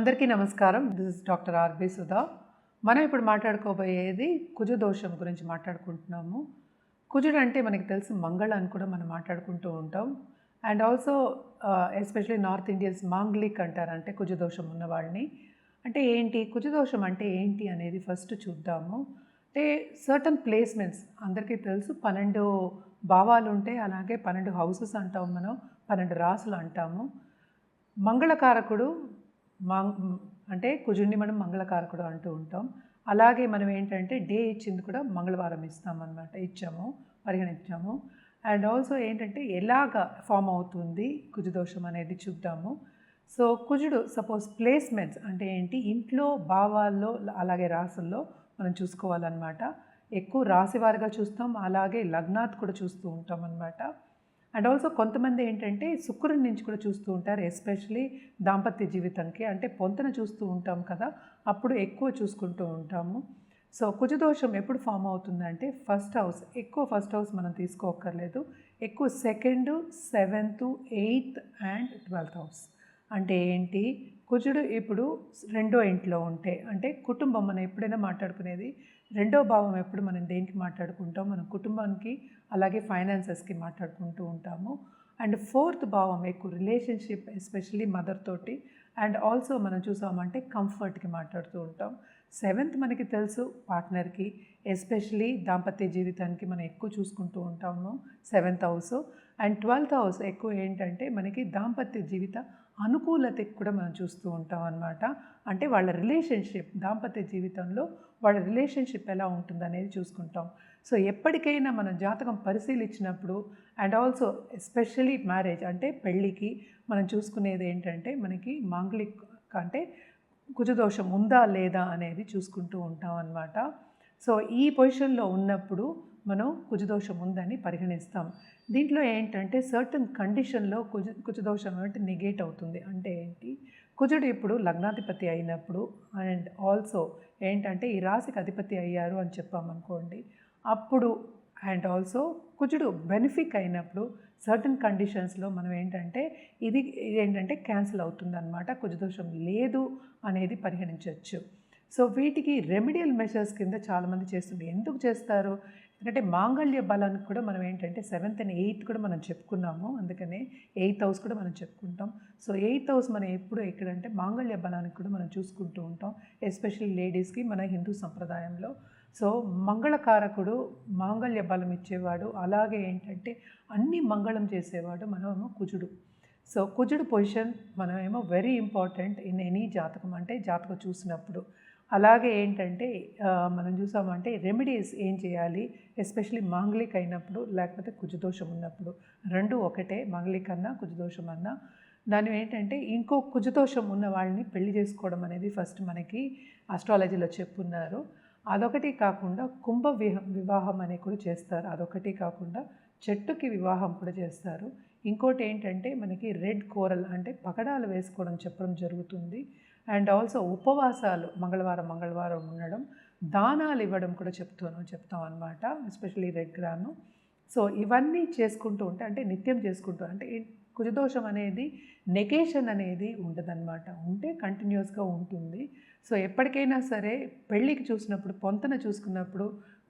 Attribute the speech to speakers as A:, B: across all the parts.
A: అందరికీ నమస్కారం. This is doctor R B Sudha. మనం ఇప్పుడు మాట్లాడుకోబోయేది కుజదోషం గురించి మాట్లాడుకుంటున్నాము. కుజుడు అంటే మనకి తెలుసు మంగళ అని కూడా మనం మాట్లాడుకుంటూ ఉంటాం. And also especially north Indians Manglik అంటారు, అంటే కుజదోషం ఉన్న వాళ్ళని. అంటే ఏంటి కుజదోషం అంటే ఏంటి అనేది ఫస్ట్ చూద్దాము. అంటే సర్టన్ ప్లేస్మెంట్స్ అందరికీ తెలుసు 12 భావాలు ఉంటాయి, అలాగే 12 హౌసెస్ అంటాం మనం, 12 రాసులు అంటాము. మంగళకారకుడు అంటే కుజుడిని మనం మంగళకారకుడు అంటూ ఉంటాం. అలాగే మనం ఏంటంటే డే ఇచ్చింది కూడా మంగళవారం ఇచ్చాము, పరిగణించాము. అండ్ ఆల్సో ఏంటంటే ఎలాగ ఫామ్ అవుతుంది కుజదోషం అనేది చూద్దాము. సో కుజుడు సపోజ్ ప్లేస్మెంట్స్ అంటే ఏంటి, ఇంట్లో భావాల్లో అలాగే రాసుల్లో మనం చూసుకోవాలన్నమాట. ఎక్కువ రాశివారిగా చూస్తాం, అలాగే లగ్నాత్ కూడా చూస్తూ ఉంటాం అన్నమాట. అండ్ ఆల్సో కొంతమంది ఏంటంటే శుక్రుడి నుంచి కూడా చూస్తూ ఉంటారు, ఎస్పెషలీ దాంపత్య జీవితానికి, అంటే పొంతన చూస్తూ ఉంటాం కదా, అప్పుడు ఎక్కువ చూసుకుంటూ ఉంటాము. సో కుజదోషం ఎప్పుడు ఫామ్ అవుతుందంటే ఫస్ట్ హౌస్ మనం తీసుకోక్కర్లేదు, ఎక్కువ 2nd, 7th, 8th and 12th house. అంటే ఏంటి, కుజుడు ఇప్పుడు 2వ ఇంట్లో ఉంటే, అంటే కుటుంబం మనం ఎప్పుడైనా మాట్లాడుకునేది 2వ భావం ఎప్పుడు మనం దేనికి మాట్లాడుకుంటాం, మన కుటుంబానికి అలాగే ఫైనాన్సెస్కి మాట్లాడుకుంటూ ఉంటాము. అండ్ 4th భావం ఎక్కువ రిలేషన్షిప్, ఎస్పెషల్లీ మదర్ తోటి, అండ్ ఆల్సో మనం చూసామంటే కంఫర్ట్కి మాట్లాడుతూ ఉంటాం. 7th మనకి తెలుసు పార్ట్నర్కి, ఎస్పెషలీ దాంపత్య జీవితానికి మనం ఎక్కువ చూసుకుంటూ ఉంటాము 7th house. And 12th house ఎక్కువ ఏంటంటే మనకి దాంపత్య జీవిత అనుకూలతకి కూడా మనం చూస్తూ ఉంటాం అన్నమాట. అంటే వాళ్ళ రిలేషన్షిప్, దాంపత్య జీవితంలో వాళ్ళ రిలేషన్షిప్ ఎలా ఉంటుందనేది చూసుకుంటాం. సో ఎప్పటికైనా మనం జాతకం పరిశీలించినప్పుడు అండ్ ఆల్సో ఎస్పెషలీ మ్యారేజ్ అంటే పెళ్ళికి మనం చూసుకునేది ఏంటంటే మనకి మాంగళిక్ అంటే కుజదోషం ఉందా లేదా అనేది చూసుకుంటూ ఉంటాం అన్నమాట. సో ఈ పొజిషన్లో ఉన్నప్పుడు మనం కుజదోషం ఉందని పరిగణిస్తాం. దీంట్లో ఏంటంటే సర్టన్ కండిషన్లో కుజదోషం అంటే నెగేట్ అవుతుంది. అంటే ఏంటి, కుజుడు ఇప్పుడు లగ్నాధిపతి అయినప్పుడు అండ్ ఆల్సో ఏంటంటే ఈ రాశికి అధిపతి అయ్యారు అని చెప్పామనుకోండి, అప్పుడు అండ్ ఆల్సో కుజుడు బెనిఫిక్ అయినప్పుడు సర్టన్ కండిషన్స్లో మనం ఏంటంటే ఇది ఏంటంటే క్యాన్సిల్ అవుతుంది అన్నమాట, కుజదోషం లేదు అనేది పరిగణించవచ్చు. సో వీటికి రెమెడియల్ మెషర్స్ కింద చాలామంది చేస్తుంది. ఎందుకు చేస్తారు, ఎందుకంటే మాంగళ్య బలానికి కూడా మనం ఏంటంటే 7th and 8th కూడా మనం చెప్పుకున్నాము, అందుకనే 8th హౌస్ కూడా మనం చెప్పుకుంటాం. సో 8th హౌస్ మనం ఎప్పుడు ఎక్కడంటే మాంగళ్య బలానికి కూడా మనం చూసుకుంటూ ఉంటాం, ఎస్పెషల్లీ లేడీస్కి మన హిందూ సంప్రదాయంలో. సో మంగళకారకుడు మాంగళ్య బలం ఇచ్చేవాడు, అలాగే ఏంటంటే అన్ని మంగళం చేసేవాడు మనమేమో కుజుడు. సో కుజుడు పొజిషన్ మనమేమో వెరీ ఇంపార్టెంట్ ఇన్ ఎనీ జాతకం, అంటే జాతకం చూసినప్పుడు. అలాగే ఏంటంటే మనం చూసామంటే రెమెడీస్ ఏం చేయాలి, ఎస్పెషలీ మాంగళిక్ అయినప్పుడు లేకపోతే కుజదోషం ఉన్నప్పుడు, రెండు ఒకటే, మాంగళిక్ అన్నా కుజదోషం అన్నా. దాని ఏంటంటే ఇంకో కుజదోషం ఉన్న వాళ్ళని పెళ్లి చేసుకోవడం అనేది ఫస్ట్ మనకి ఆస్ట్రాలజీలో చెప్పున్నారు. అదొకటి కాకుండా వివాహం అనేది కూడా చేస్తారు, అదొకటి కాకుండా చెట్టుకి వివాహం కూడా చేస్తారు. ఇంకోటి ఏంటంటే మనకి రెడ్ కోరల్ అంటే పగడాలు వేసుకోవడం చెప్పడం జరుగుతుంది. అండ్ ఆల్సో ఉపవాసాలు మంగళవారం ఉండడం, దానాలు ఇవ్వడం కూడా చెప్తాం అన్నమాట, ఎస్పెషల్లీ రెడ్ గ్రాము. సో ఇవన్నీ చేసుకుంటూ ఉంటే, అంటే నిత్యం చేసుకుంటూ, అంటే కుజదోషం అనేది నెగేషన్ అనేది ఉండదన్నమాట, ఉంటే కంటిన్యూస్గా ఉంటుంది. సో ఎప్పటికైనా సరే పెళ్ళికి చూసినప్పుడు, పొంతన చూసుకున్నప్పుడు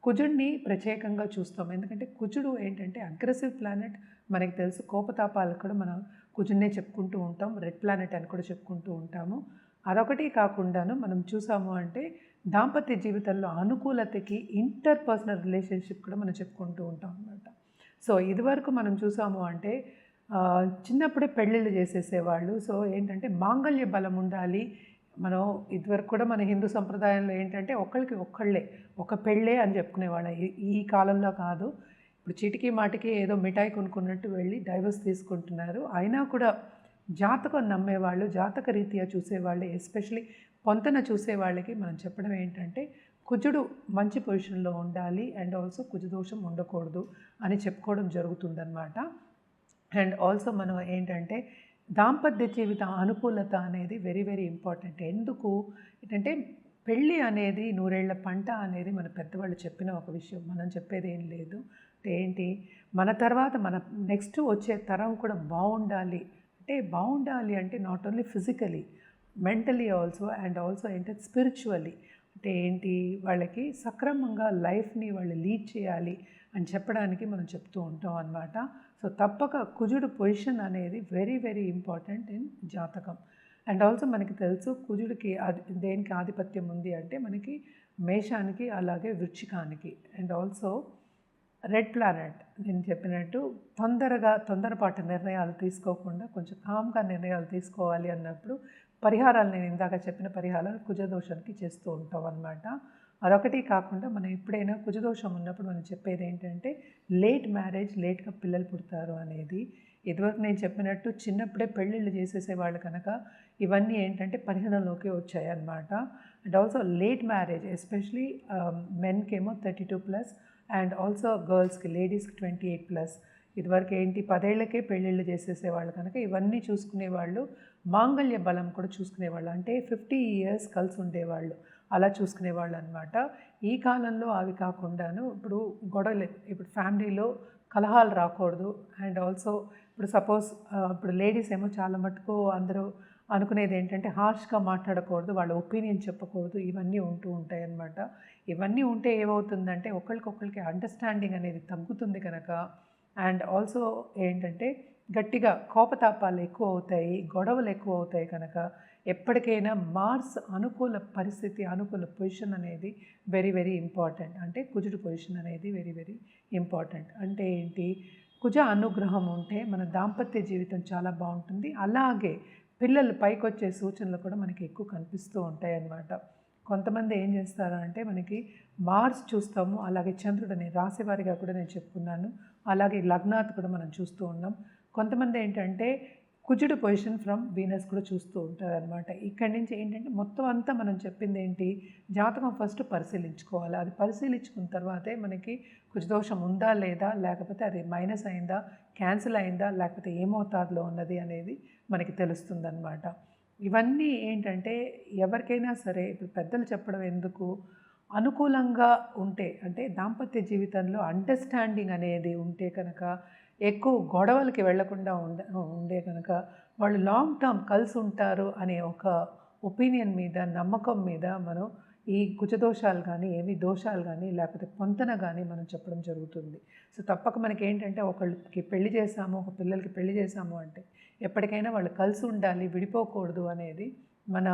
A: కుజుడిని ప్రత్యేకంగా చూస్తాం. ఎందుకంటే కుజుడు ఏంటంటే అగ్రెసివ్ ప్లానెట్, మనకి తెలుసు. కోపతాపాలకు కూడా మనం కుజుడినే చెప్పుకుంటూ ఉంటాం, రెడ్ ప్లానెట్ అని కూడా చెప్పుకుంటూ ఉంటాము. అదొకటి కాకుండాను మనం చూసాము అంటే దాంపత్య జీవితంలో అనుకూలతకి ఇంటర్పర్సనల్ రిలేషన్షిప్ కూడా మనం చెప్పుకుంటూ ఉంటాం అన్నమాట. సో ఇదివరకు మనం చూసాము అంటే చిన్నప్పుడే పెళ్ళిళ్ళు చేసేసేవాళ్ళు. సో ఏంటంటే మాంగళ్య బలం ఉండాలి. మనం ఇదివరకు కూడా మన హిందూ సంప్రదాయంలో ఏంటంటే ఒకళ్ళకి ఒక్కళ్ళే ఒక పెళ్ళే అని చెప్పుకునేవాళ్ళం. ఈ కాలంలో కాదు, ఇప్పుడు చీటికి మాటికి ఏదో మిఠాయి కొనుక్కున్నట్టు వెళ్ళి డైవర్స్ తీసుకుంటున్నారు. అయినా కూడా జాతకం నమ్మేవాళ్ళు, జాతక రీత్యా చూసేవాళ్ళు, ఎస్పెషలీ పొంతన చూసేవాళ్ళకి మనం చెప్పడం ఏంటంటే కుజుడు మంచి పొజిషన్లో ఉండాలి అండ్ ఆల్సో కుజదోషం ఉండకూడదు అని చెప్పుకోవడం జరుగుతుందన్నమాట. అండ్ ఆల్సో మనం ఏంటంటే దాంపత్య జీవిత అనుకూలత అనేది వెరీ వెరీ ఇంపార్టెంట్. ఎందుకు ఏంటంటే పెళ్ళి అనేది నూరేళ్ల పంట అనేది మన పెద్దవాళ్ళు చెప్పిన ఒక విషయం, మనం చెప్పేది ఏం లేదు. ఏంటి, మన తర్వాత మన నెక్స్ట్ వచ్చే తరం కూడా బాగుండాలి. అంటే బాగుండాలి అంటే not only physically, mentally also and also ఏంటంటే స్పిరిచువల్లీ, అంటే ఏంటి వాళ్ళకి సక్రమంగా లైఫ్ని వాళ్ళు లీడ్ చేయాలి అని చెప్పడానికి మనం చెప్తూ ఉంటాం అన్నమాట. సో తప్పక కుజుడు పొజిషన్ అనేది వెరీ వెరీ ఇంపార్టెంట్ ఇన్ జాతకం. అండ్ ఆల్సో మనకి తెలుసు కుజుడికి దేనికి ఆధిపత్యం ఉంది అంటే మనకి మేషానికి అలాగే వృశ్చికానికి. అండ్ ఆల్సో రెడ్ ప్లానెట్, నేను చెప్పినట్టు తొందరపాటు నిర్ణయాలు తీసుకోకుండా కొంచెం కామ్గా నిర్ణయాలు తీసుకోవాలి అన్నప్పుడు పరిహారాలు, నేను ఇందాక చెప్పిన పరిహారాలు కుజదోషానికి చేస్తూ ఉంటాం అన్నమాట. అదొకటి కాకుండా మనం ఎప్పుడైనా కుజదోషం ఉన్నప్పుడు మనం చెప్పేది ఏంటంటే లేట్ మ్యారేజ్, లేట్గా పిల్లలు పుడతారు అనేది. ఇదివరకు నేను చెప్పినట్టు చిన్నప్పుడే పెళ్ళిళ్ళు చేసేసేవాళ్ళు కనుక ఇవన్నీ ఏంటంటే పరిగణలోకి వచ్చాయి అన్నమాట. And also late marriage especially మెన్కేమో 32+ అండ్ ఆల్సో గర్ల్స్కి, లేడీస్కి 28+. ఇదివరకు ఏంటి 10 ఏళ్ళకే పెళ్ళిళ్ళు చేసేసేవాళ్ళు కనుక ఇవన్నీ చూసుకునేవాళ్ళు. మాంగళ్య బలం కూడా చూసుకునేవాళ్ళు, అంటే 50 years కలిసి ఉండేవాళ్ళు, అలా చూసుకునేవాళ్ళు అనమాట. ఈ కాలంలో అవి కాకుండాను ఇప్పుడు గొడవలు, ఇప్పుడు ఫ్యామిలీలో కలహాలు రాకూడదు. అండ్ ఆల్సో ఇప్పుడు సపోజ్ ఇప్పుడు లేడీస్ ఏమో చాలా మటుకు అందరూ అనుకునేది ఏంటంటే హార్ష్గా మాట్లాడకూడదు, వాళ్ళ ఒపీనియన్ చెప్పకూడదు, ఇవన్నీ ఉంటూ ఉంటాయి అన్నమాట. ఇవన్నీ ఉంటే ఏమవుతుందంటే ఒకరికొకరికి అండర్స్టాండింగ్ అనేది తగ్గుతుంది కనుక. అండ్ ఆల్సో ఏంటంటే గట్టిగా కోపతాపాలు ఎక్కువ అవుతాయి, గొడవలు ఎక్కువ అవుతాయి కనుక ఎప్పటికైనా మార్స్ అనుకూల పరిస్థితి, అనుకూల పొజిషన్ అనేది వెరీ వెరీ ఇంపార్టెంట్. అంటే కుజుడు పొజిషన్ అనేది వెరీ వెరీ ఇంపార్టెంట్. అంటే ఏంటి, కుజ అనుగ్రహం ఉంటే మన దాంపత్య జీవితం చాలా బాగుంటుంది. అలాగే పిల్లలు పైకొచ్చే సూచనలు కూడా మనకి ఎక్కువ కనిపిస్తూ ఉంటాయి అన్నమాట. కొంతమంది ఏం చేస్తారు అంటే మనకి మార్స్ చూస్తాము, అలాగే చంద్రుడిని రాశివారిగా కూడా నేను చెప్పుకున్నాను, అలాగే లగ్నాత్ కూడా మనం చూస్తూ ఉన్నాం. కొంతమంది ఏంటంటే కుజుడు పొజిషన్ ఫ్రమ్ వీనస్ కూడా చూస్తూ ఉంటారు అనమాట. ఇక్కడి నుంచి ఏంటంటే మొత్తం అంతా మనం చెప్పింది ఏంటి, జాతకం ఫస్ట్ పరిశీలించుకోవాలి. అది పరిశీలించుకున్న తర్వాతే మనకి కుజదోషం ఉందా లేదా, లేకపోతే అది మైనస్ అయిందా, క్యాన్సిల్ అయిందా, లేకపోతే ఏ మోతాదులో ఉన్నది అనేది మనకి తెలుస్తుందన్నమాట. ఇవన్నీ ఏంటంటే ఎవరికైనా సరే ఇప్పుడు పెద్దలు చెప్పడం ఎందుకు, అనుకూలంగా ఉంటే అంటే దాంపత్య జీవితంలో అండర్స్టాండింగ్ అనేది ఉంటే కనుక, ఎక్కువ గొడవలకి వెళ్లకుండా ఉండే కనుక వాళ్ళు లాంగ్ టర్మ్ కలిసి ఉంటారు అనే ఒక ఒపీనియన్ మీద, నమ్మకం మీద మనం ఈ కుజదోషాలు కానీ, ఏమి దోషాలు కానీ, లేకపోతే పొంతన కానీ మనం చెప్పడం జరుగుతుంది. సో తప్పక మనకి ఏంటంటే ఒకళ్ళకి పెళ్లి చేసాము, ఒక పిల్లలకి పెళ్లి చేసాము అంటే ఎప్పటికైనా వాళ్ళు కలిసి ఉండాలి, విడిపోకూడదు అనేది మన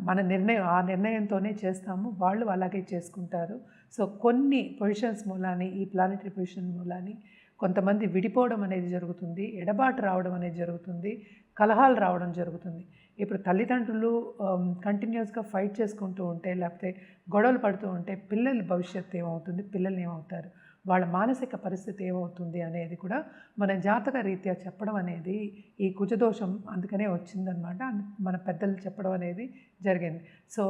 A: మన నిర్ణయం. ఆ నిర్ణయంతోనే చేస్తాము, వాళ్ళు అలాగే చేసుకుంటారు. సో కొన్ని పొజిషన్స్ మూలాన్ని, ఈ ప్లానెటరీ పొజిషన్ మూలాన్ని కొంతమంది విడిపోవడం అనేది జరుగుతుంది, ఎడబాటు రావడం అనేది జరుగుతుంది, కలహాలు రావడం జరుగుతుంది. ఇప్పుడు తల్లిదండ్రులు కంటిన్యూస్గా ఫైట్ చేసుకుంటూ ఉంటే, లేకపోతే గొడవలు పడుతూ ఉంటే పిల్లల భవిష్యత్తు ఏమవుతుంది, పిల్లలు ఏమవుతారు, వాళ్ళ మానసిక పరిస్థితి ఏమవుతుంది అనేది కూడా మన జాతక రీత్యా చెప్పడం అనేది ఈ కుజదోషం అందుకనే వచ్చిందనమాట. మన పెద్దలు చెప్పడం అనేది జరిగింది. సో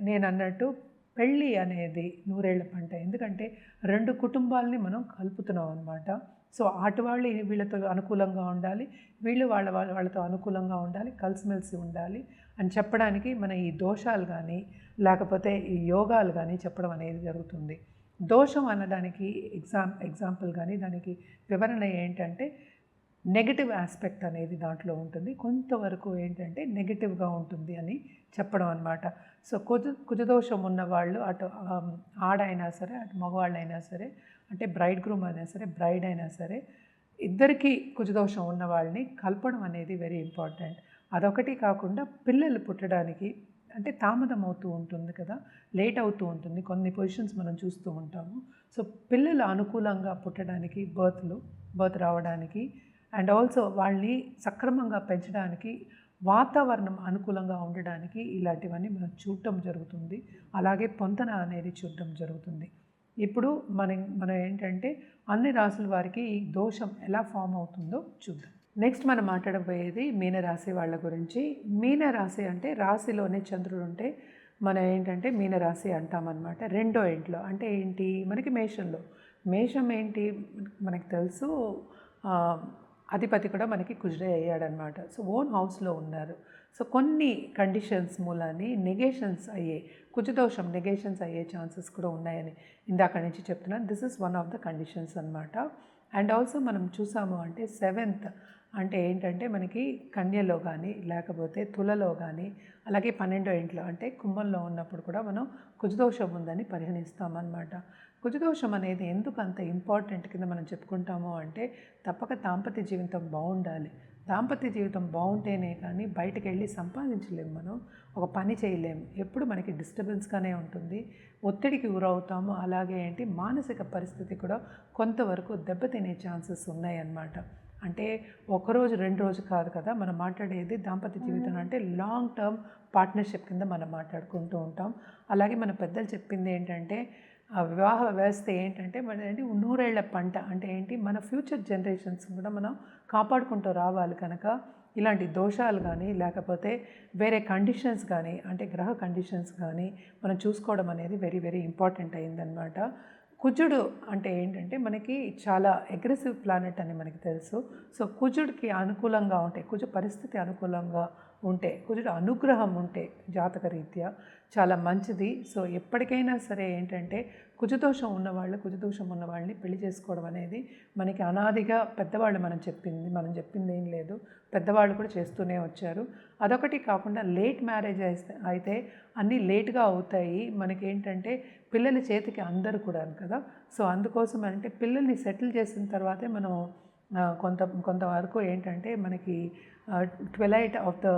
A: నేను అన్నట్టు పెళ్ళి అనేది నూరేళ్ల పంట, ఎందుకంటే రెండు కుటుంబాలని మనం కలుపుతున్నాం అనమాట. సో అటు వాళ్ళు వీళ్ళతో అనుకూలంగా ఉండాలి, వీళ్ళు వాళ్ళతో అనుకూలంగా ఉండాలి, కలిసిమెలిసి ఉండాలి అని చెప్పడానికి మన ఈ దోషాలు కానీ, లేకపోతే ఈ యోగాలు కానీ చెప్పడం అనేది జరుగుతుంది. దోషం అనడానికి ఎగ్జాంపుల్ కానీ దానికి వివరణ ఏంటంటే నెగటివ్ ఆస్పెక్ట్ అనేది దాంట్లో ఉంటుంది, కొంతవరకు ఏంటంటే నెగటివ్గా ఉంటుంది అని చెప్పడం అనమాట. సో కుజదోషం ఉన్నవాళ్ళు అటు ఆడైనా సరే, అటు మగవాళ్ళైనా సరే, అంటే బ్రైడ్ గ్రూమ్ అయినా సరే, బ్రైడ్ అయినా సరే, ఇద్దరికీ కుజదోషం ఉన్న వాళ్ళని కలపడం అనేది వెరీ ఇంపార్టెంట్. అదొకటి కాకుండా పిల్లలు పుట్టడానికి అంటే తామదం అవుతూ ఉంటుంది కదా, లేట్ అవుతూ ఉంటుంది, కొన్ని పొజిషన్స్ మనం చూస్తూ ఉంటాము. సో పిల్లలు అనుకూలంగా పుట్టడానికి, బర్త్ రావడానికి, అండ్ ఆల్సో వాళ్ళని సక్రమంగా పెంచడానికి, వాతావరణం అనుకూలంగా ఉండడానికి ఇలాంటివన్నీ మనం చూడటం జరుగుతుంది. అలాగే పొంతన అనేది చూడటం జరుగుతుంది. ఇప్పుడు మనం ఏంటంటే అన్ని రాసుల వారికి ఈ దోషం ఎలా ఫామ్ అవుతుందో చూద్దాం. నెక్స్ట్ మనం మాట్లాడబోయేది మీనరాశి వాళ్ళ గురించి. మీనరాశి అంటే రాశిలోనే చంద్రుడు ఉంటే మనం ఏంటంటే మీనరాశి అంటామన్నమాట. రెండో ఇంట్లో అంటే ఏంటి, మనకి మేషంలో. మేషం ఏంటి మనకి తెలుసు, అధిపతి కూడా మనకి కుజుడే అయ్యాడనమాట. సో ఓన్ హౌస్లో ఉన్నారు. సో కొన్ని కండిషన్స్ మూలాన్ని నెగేషన్స్ అయ్యే, కుజదోషం నెగేషన్స్ అయ్యే ఛాన్సెస్ కూడా ఉన్నాయని ఇందాక నుంచి చెప్తున్నాను. This is one of the conditions అనమాట. అండ్ ఆల్సో మనం చూసాము అంటే 7th అంటే ఏంటంటే మనకి కన్యలో కానీ లేకపోతే తులలో కానీ అలాగే 12వ ఇంట్లో అంటే కుంభంలో ఉన్నప్పుడు కూడా మనం కుజదోషం ఉందని పరిగణిస్తామన్నమాట. కుజదోషం అనేది ఎందుకు అంత ఇంపార్టెంట్ కింద మనం చెప్పుకుంటాము అంటే తప్పక దాంపత్య జీవితం బాగుండాలి. దాంపత్య జీవితం బాగుంటేనే కానీ బయటకు వెళ్ళి సంపాదించలేము, మనం ఒక పని చేయలేము, ఎప్పుడు మనకి డిస్టర్బెన్స్గానే ఉంటుంది, ఒత్తిడికి గురవుతాము. అలాగే ఏంటి మానసిక పరిస్థితి కూడా కొంతవరకు దెబ్బతినే ఛాన్సెస్ ఉన్నాయన్నమాట. అంటే ఒకరోజు 2 రోజు కాదు కదా మనం మాట్లాడేది. దాంపత్య జీవితం అంటే లాంగ్ టర్మ్ పార్ట్నర్షిప్ కింద మనం మాట్లాడుకుంటూ ఉంటాం. అలాగే మన పెద్దలు చెప్పింది ఏంటంటే వివాహ వ్యవస్థ ఏంటంటే మన ఏంటి 100 ఏళ్ల పంట అంటే ఏంటి మన ఫ్యూచర్ జనరేషన్స్ కూడా మనం కాపాడుకుంటూ రావాలి. కనుక ఇలాంటి దోషాలు కానీ లేకపోతే వేరే కండిషన్స్ కానీ అంటే గ్రహ కండిషన్స్ కానీ మనం చూసుకోవడం అనేది వెరీ వెరీ ఇంపార్టెంట్ అయిందనమాట. కుజుడు అంటే ఏంటంటే మనకి చాలా అగ్రెసివ్ ప్లానెట్ అని మనకి తెలుసు. సో కుజుడికి అనుకూలంగా ఉంటే, కుజ పరిస్థితి అనుకూలంగా ఉంటే, కుజుడు అనుగ్రహం ఉంటే జాతక రీత్యా చాలా మంచిది. సో ఎప్పటికైనా సరే ఏంటంటే కుజదోషం ఉన్న వాళ్ళని పెళ్లి చేసుకోవడం అనేది మనకి అనాదిగా పెద్దవాళ్ళు మనం చెప్పింది ఏం లేదు, పెద్దవాళ్ళు కూడా చేస్తూనే వచ్చారు. అదొకటి కాకుండా లేట్ మ్యారేజ్ అయితే అన్నీ లేట్గా అవుతాయి. మనకేంటంటే పిల్లల చేతికి అందరు కూడా కదా. సో అందుకోసం అంటే పిల్లల్ని సెటిల్ చేసిన తర్వాతే మనం కొంతవరకు ఏంటంటే మనకి ట్వెలైట్ ఆఫ్ ద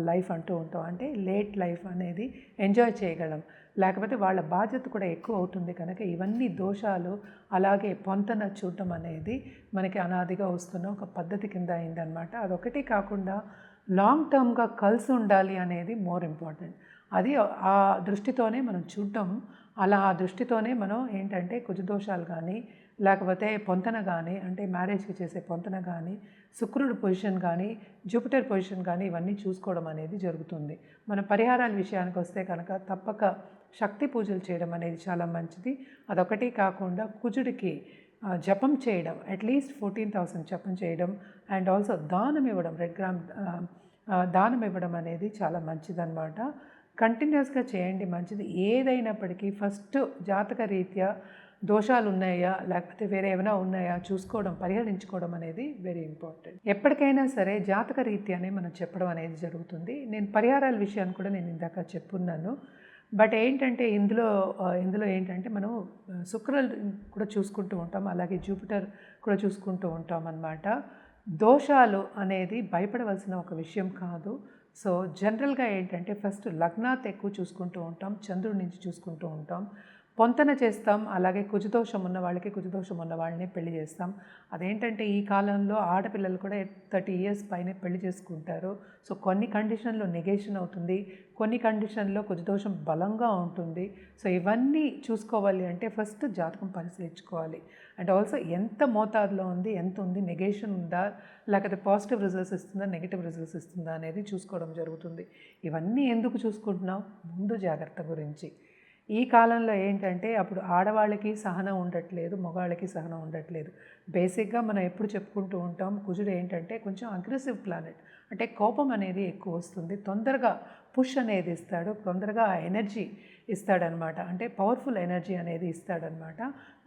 A: లైఫ్ అంటూ ఉంటాం. అంటే లేట్ లైఫ్ అనేది ఎంజాయ్ చేయగలం. లేకపోతే వాళ్ళ బాధ్యత కూడా ఎక్కువ అవుతుంది. కనుక ఇవన్నీ దోషాలు అలాగే పొంతన చూడటం అనేది మనకి అనాదిగా వస్తున్న ఒక పద్ధతి కింద అయిందనమాట. అదొకటి కాకుండా లాంగ్ టర్మ్గా కలిసి ఉండాలి అనేది మోర్ ఇంపార్టెంట్. అది ఆ దృష్టితోనే మనం చూడటం. అలా ఆ దృష్టితోనే మనం ఏంటంటే కుజదోషాలు కానీ లేకపోతే పొంతన కానీ అంటే మ్యారేజ్కి చేసే పొంతన కానీ శుక్రుడు పొజిషన్ కానీ జూపిటర్ పొజిషన్ కానీ ఇవన్నీ చూసుకోవడం అనేది జరుగుతుంది. మన పరిహారాల విషయానికి వస్తే కనుక తప్పక శక్తి పూజలు చేయడం అనేది చాలా మంచిది. అదొకటి కాకుండా కుజుడికి జపం చేయడం, అట్లీస్ట్ 14,000 జపం చేయడం అండ్ ఆల్సో దానం ఇవ్వడం, 2 గ్రామ్ దానం ఇవ్వడం అనేది చాలా మంచిదన్నమాట. కంటిన్యూస్గా చేయండి, మంచిది. ఏదైనప్పటికీ ఫస్ట్ జాతక రీత్యా దోషాలు ఉన్నాయా లేకపోతే వేరే ఏమైనా ఉన్నాయా చూసుకోవడం, పరిహరించుకోవడం అనేది వెరీ ఇంపార్టెంట్. ఎప్పటికైనా సరే జాతక రీత్యానే మనం చెప్పడం అనేది జరుగుతుంది. నేను పరిహారాల విషయాన్ని కూడా నేను ఇందాక చెప్పున్నాను. బట్ ఏంటంటే ఇందులో ఏంటంటే మనం శుక్రుడు కూడా చూసుకుంటూ ఉంటాం, అలాగే జూపిటర్ కూడా చూసుకుంటూ ఉంటాం అన్నమాట. దోషాలు అనేది భయపడవలసిన ఒక విషయం కాదు. సో జనరల్గా ఏంటంటే ఫస్ట్ లగ్నాత్ ఎక్కువ చూసుకుంటూ ఉంటాం, చంద్రుడి నుంచి చూసుకుంటూ ఉంటాం, పొంతన చేస్తాం. అలాగే కుజదోషం ఉన్న వాళ్ళని పెళ్లి చేస్తాం. అదేంటంటే ఈ కాలంలో ఆడపిల్లలు కూడా 30 years పైనే పెళ్లి చేసుకుంటారు. సో కొన్ని కండిషన్లో నెగేషన్ అవుతుంది, కొన్ని కండిషన్లో కుజదోషం బలంగా ఉంటుంది. సో ఇవన్నీ చూసుకోవాలి అంటే ఫస్ట్ జాతకం పరిశీలించుకోవాలి. అండ్ ఆల్సో ఎంత మోతాదులో ఉంది, ఎంత ఉంది, నెగేషన్ ఉందా లేకపోతే పాజిటివ్ రిజల్ట్స్ ఇస్తుందా నెగిటివ్ రిజల్ట్స్ ఇస్తుందా అనేది చూసుకోవడం జరుగుతుంది. ఇవన్నీ ఎందుకు చూసుకుంటున్నాం? ముందు జాగ్రత్త గురించి. ఈ కాలంలో ఏంటంటే అప్పుడు ఆడవాళ్ళకి సహనం ఉండట్లేదు, మగవాళ్ళకి సహనం ఉండట్లేదు. బేసిక్గా మనం ఎప్పుడు చెప్పుకుంటూ ఉంటాం, కుజుడు ఏంటంటే కొంచెం అగ్రెసివ్ ప్లానెట్. అంటే కోపం అనేది ఎక్కువ వస్తుంది, తొందరగా పుష్ అనేది ఇస్తాడు, తొందరగా ఎనర్జీ ఇస్తాడనమాట. అంటే పవర్ఫుల్ ఎనర్జీ అనేది ఇస్తాడనమాట.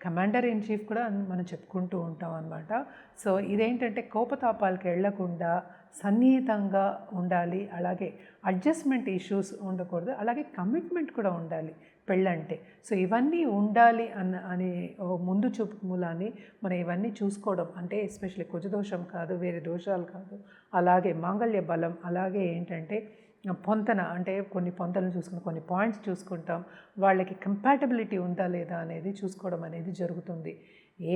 A: కమాండర్ ఇన్ చీఫ్ కూడా మనం చెప్పుకుంటూ ఉంటాం అనమాట. సో ఇదేంటంటే కోపతాపాలకు వెళ్లకుండా సన్నిహితంగా ఉండాలి, అలాగే అడ్జస్ట్మెంట్ ఇష్యూస్ ఉండకూడదు, అలాగే కమిట్మెంట్ కూడా ఉండాలి పెళ్ళంటే. సో ఇవన్నీ ఉండాలి అనే ముందు చూపు మూలాన్ని మనం ఇవన్నీ చూసుకోవడం అంటే ఎస్పెషల్లీ కుజదోషం కాదు, వేరే దోషాలు కాదు, అలాగే మాంగళ్య బలం, అలాగే ఏంటంటే పొంతన అంటే కొన్ని పొంతలను చూసుకుని కొన్ని పాయింట్స్ చూసుకుంటాం, వాళ్ళకి కంపాటబిలిటీ ఉందా లేదా అనేది చూసుకోవడం అనేది జరుగుతుంది.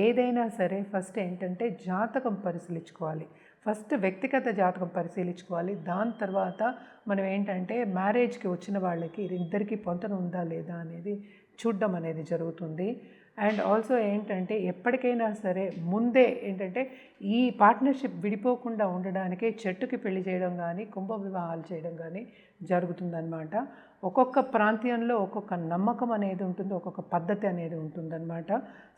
A: ఏదైనా సరే ఫస్ట్ ఏంటంటే జాతకం పరిశీలించుకోవాలి, ఫస్ట్ వ్యక్తిగత జాతకం పరిశీలించుకోవాలి. దాని తర్వాత మనం ఏంటంటే మ్యారేజ్కి వచ్చిన వాళ్ళకి ఇద్దరికీ పొంతన ఉందా లేదా అనేది చూడడం అనేది జరుగుతుంది. అండ్ ఆల్సో ఏంటంటే ఎప్పటికైనా సరే ముందే ఏంటంటే ఈ పార్ట్నర్షిప్ విడిపోకుండా ఉండడానికే చెట్టుకి పెళ్లి చేయడం కానీ కుంభ వివాహాలు చేయడం కానీ జరుగుతుందన్నమాట. ఒక్కొక్క ప్రాంతంలో ఒక్కొక్క నమ్మకం అనేది ఉంటుంది, ఒక్కొక్క పద్ధతి అనేది ఉంటుందన్నమాట.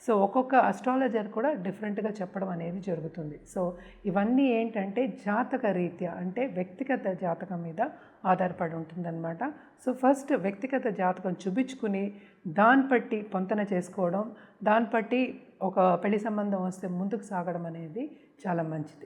A: సో ఒక్కొక్క అస్ట్రాలజర్ కూడా డిఫరెంట్గా చెప్పడం అనేది జరుగుతుంది. సో ఇవన్నీ ఏంటంటే జాతక రీత్యా అంటే వ్యక్తిగత జాతకం మీద ఆధారపడి ఉంటుందన్నమాట. సో ఫస్ట్ వ్యక్తిగత జాతకం చూపించుకుని దాన్ని బట్టి పొంతన చేసుకోవడం, దాన్ని బట్టి ఒక పెళ్లి సంబంధం వస్తే ముందుకు సాగడం అనేది చాలా మంచిది.